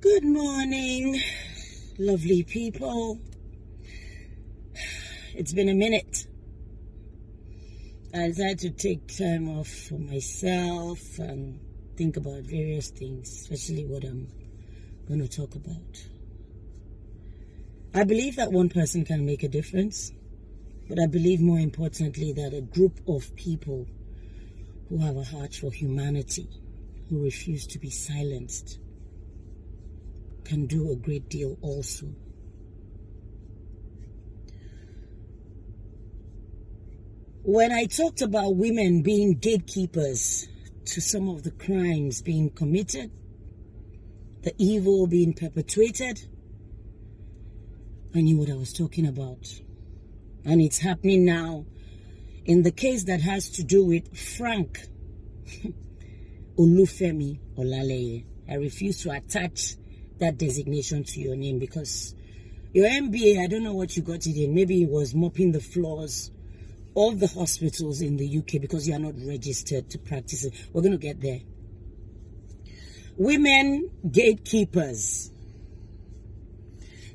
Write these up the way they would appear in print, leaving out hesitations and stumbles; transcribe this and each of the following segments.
Good morning, lovely people. It's been a minute. I decided to take time off for myself and think about various things, especially what I'm going to talk about. I believe that one person can make a difference, but I believe more importantly that a group of people who have a heart for humanity, who refuse to be silenced, can do a great deal also. When I talked about women being gatekeepers to some of the crimes being committed, the evil being perpetuated, I knew what I was talking about. And it's happening now in the case that has to do with Frank Femi Olaleye. I refuse to attach that designation to your name because your MBA, I don't know what you got it in. Maybe it was mopping the floors of the hospitals in the UK because you are not registered to practice it. We're going to get there. Women gatekeepers.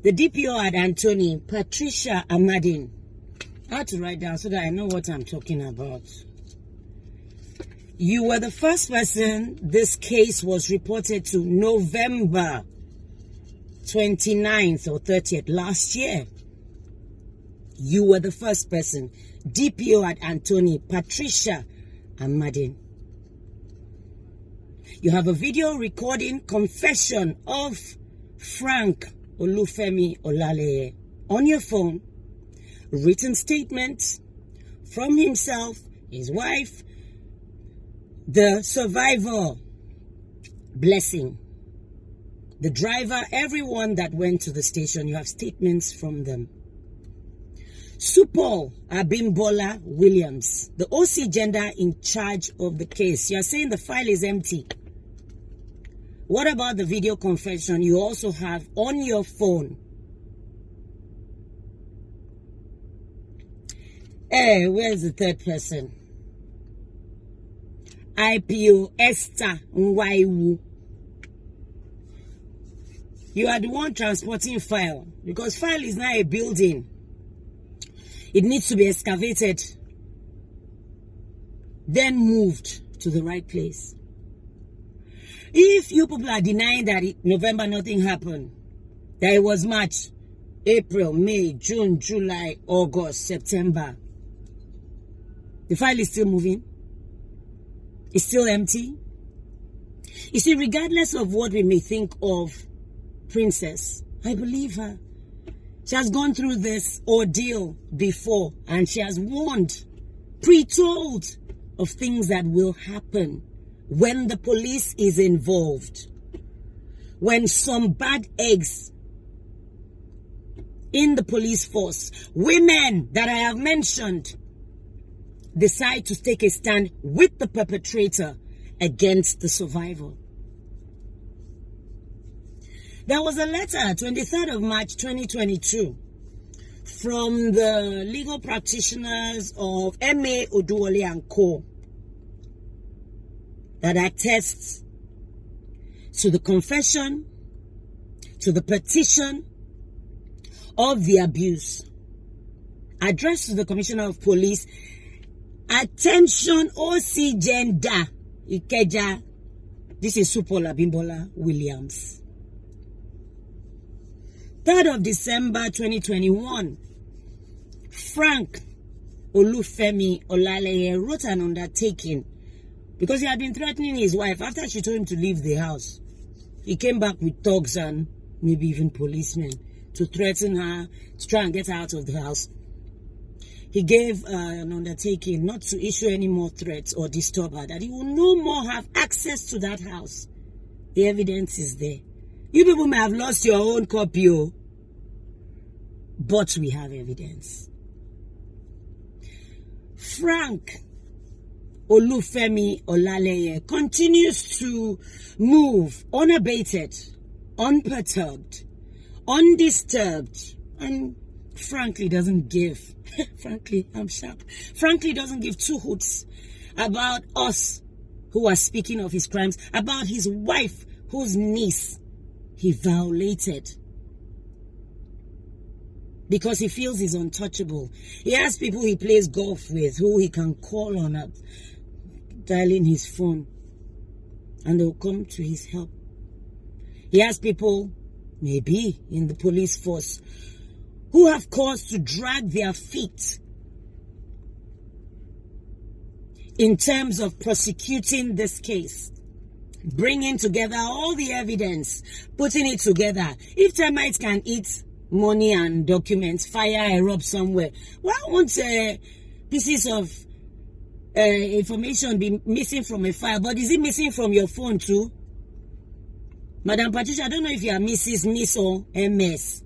The DPO at Anthony, Patricia Amadin. I had to write down so that I know what I'm talking about. You were the first person this case was reported to November 29th or 30th last year. You were the first person. DPO at Anthony, Patricia Amadin. You have a video recording confession of Frank Femi Olaleye on your phone. Written statement from himself, his wife, the survivor, Blessing, the driver, everyone that went to the station. You have statements from them. Supol Abimbola Williams, the OC gender in charge of the case. You are saying the file is empty. What about the video confession you also have on your phone? Hey, where's the third person? IPO Esther Nwaiwu. You are the one transporting file because file is not a building. It needs to be excavated, then moved to the right place. If you people are denying that November nothing happened, that it was March, April, May, June, July, August, September, the file is still moving. It's still empty. You see, regardless of what we may think of Princess, I believe her. She has gone through this ordeal before and she has warned, pre-told of things that will happen when the police is involved. When some bad eggs in the police force, women that I have mentioned, decide to take a stand with the perpetrator against the survivor. There was a letter, 23rd of March 2022, from the legal practitioners of M.A. Oduwole and Co. that attests to the confession, to the petition of the abuse, addressed to the Commissioner of Police. Attention OC gender Ikeja. This is Supol Abimbola Williams. 3rd of December 2021, Frank Femi Olaleye wrote an undertaking because he had been threatening his wife after she told him to leave the house. He came back with thugs and maybe even policemen to threaten her, to try and get her out of the house. He gave an undertaking not to issue any more threats or disturb her, that he will no more have access to that house. The evidence is there. You people may have lost your own copy, but we have evidence. Frank Femi Olaleye continues to move unabated, unperturbed, undisturbed, and frankly doesn't give, frankly, I'm sharp, frankly doesn't give two hoots about us who are speaking of his crimes, about his wife whose niece he violated. Because he feels he's untouchable. He has people he plays golf with who he can call on at dialing his phone, and they'll come to his help. He has people, maybe in the police force, who have cause to drag their feet in terms of prosecuting this case, bringing together all the evidence, putting it together. If termites can eat money and documents, fire erupts somewhere, why won't pieces of information be missing from a file? But is it missing from your phone too? Madam Patricia, I don't know if you are Mrs., Miss, or MS.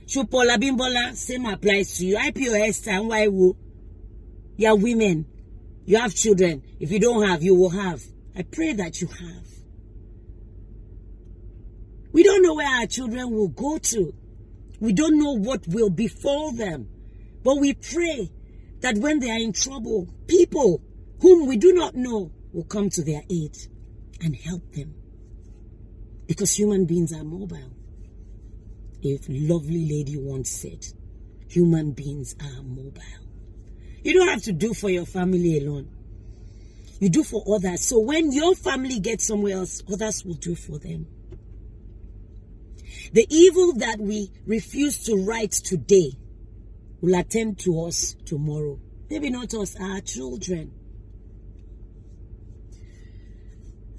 Shupola Bimbola, same applies to you. IPOS and YWO. You are women. You have children. If you don't have, you will have. I pray that you have. We don't know where our children will go to. We don't know what will befall them. But we pray that when they are in trouble, people whom we do not know will come to their aid and help them. Because human beings are mobile. A lovely lady once said, human beings are mobile. You don't have to do for your family alone. You do for others. So when your family gets somewhere else, others will do for them. The evil that we refuse to right today will attend to us tomorrow. Maybe not us, our children.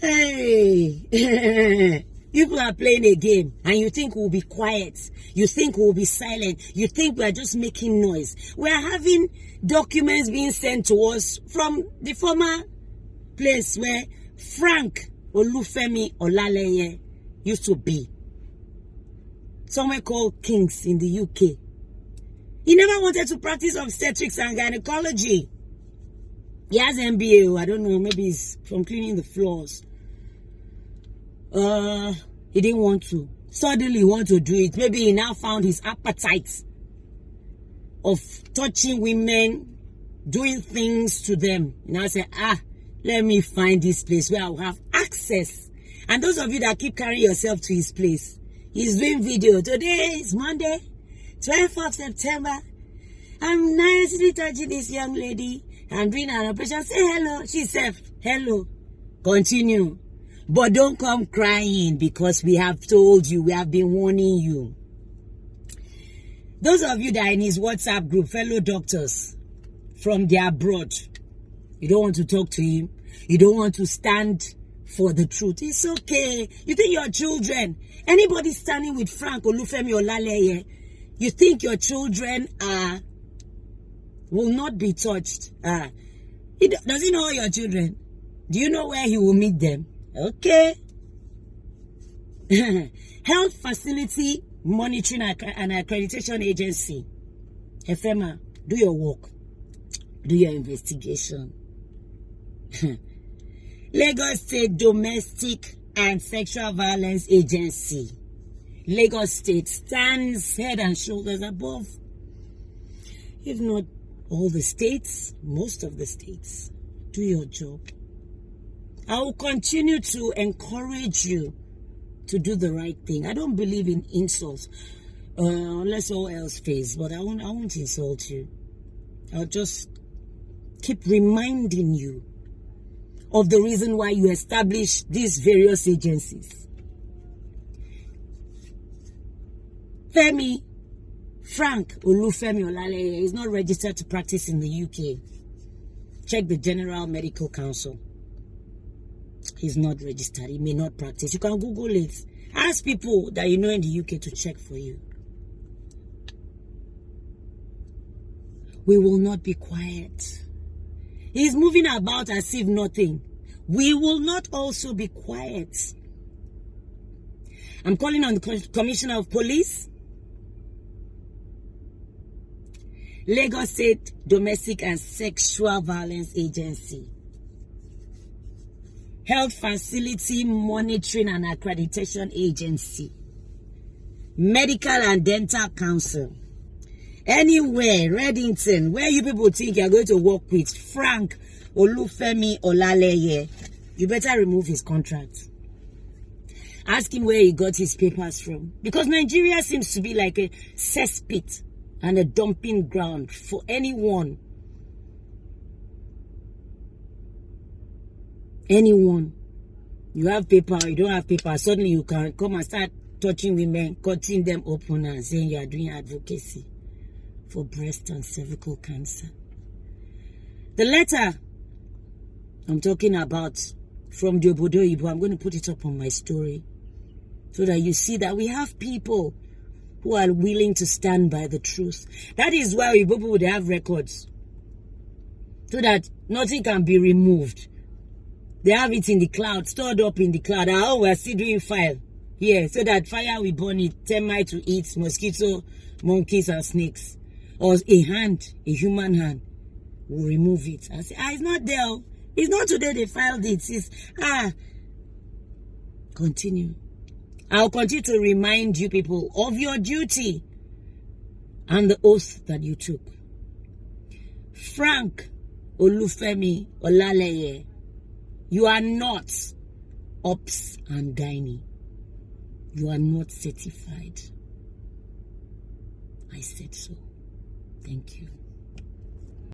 Hey, people are playing a game and you think we'll be quiet. You think we'll be silent. You think we're just making noise. We're having documents being sent to us from the former place where Frank Femi Olaleye used to be. Somewhere called Kings in the UK. He never wanted to practice obstetrics and gynecology. He has MBA, I don't know, maybe he's from cleaning the floors. He didn't want to. Suddenly he wanted to do it. Maybe he now found his appetite of touching women, doing things to them. Now say, let me find this place where I'll have access. And those of you that keep carrying yourself to his place, he's doing video. Today is Monday, 12th of September. I'm nicely touching this young lady. I'm doing an operation. Say hello. She said, hello. Continue. But don't come crying because we have told you, we have been warning you. Those of you that are in his WhatsApp group, fellow doctors from the abroad, you don't want to talk to him. You don't want to stand for the truth. It's okay. You think your children, anybody standing with Frank Femi Olaleye, you think your children will not be touched. Does he know your children? Do you know where he will meet them? Okay. Health Facility Monitoring and Accreditation Agency. FEMA, do your work. Do your investigation. Lagos State Domestic and Sexual Violence Agency. Lagos State stands head and shoulders above, if not all the states, most of the states. Do your job. I will continue to encourage you to do the right thing. I don't believe in insults, unless all else fails. But I won't insult you. I'll just keep reminding you of the reason why you established these various agencies. Frank Femi Olaleye is not registered to practice in the UK. Check the General Medical Council. He's not registered. He may not practice. You can Google it. Ask people that you know in the UK to check for you. We will not be quiet. He's moving about as if nothing. We will not also be quiet. I'm calling on the Commissioner of Police, Lagos State Domestic and Sexual Violence Agency, Health Facility Monitoring and Accreditation Agency, Medical and Dental Council, anywhere, Reddington, where you people think you're going to work with Frank Femi Olaleye, you better remove his contract. Ask him where he got his papers from. Because Nigeria seems to be like a cesspit and a dumping ground for anyone. Anyone. You have paper, you don't have paper, suddenly you can come and start touching women, cutting them open and saying you are doing advocacy for breast and cervical cancer. The letter I'm talking about from the Obodo Ibo, I'm going to put it up on my story so that you see that we have people who are willing to stand by the truth. That is why Igbo people would have records so that nothing can be removed. They have it in the cloud, stored up in the cloud. Oh, we're still doing file here so that fire will burn it, termite to eat, mosquito, monkeys and snakes. Or a hand, a human hand, will remove it. I say, it's not there. It's not today they filed it. It's, continue. I'll continue to remind you people of your duty and the oath that you took. Frank Olufemi Olaleye, you are not ops and gynae. You are not certified. I said so. Thank you.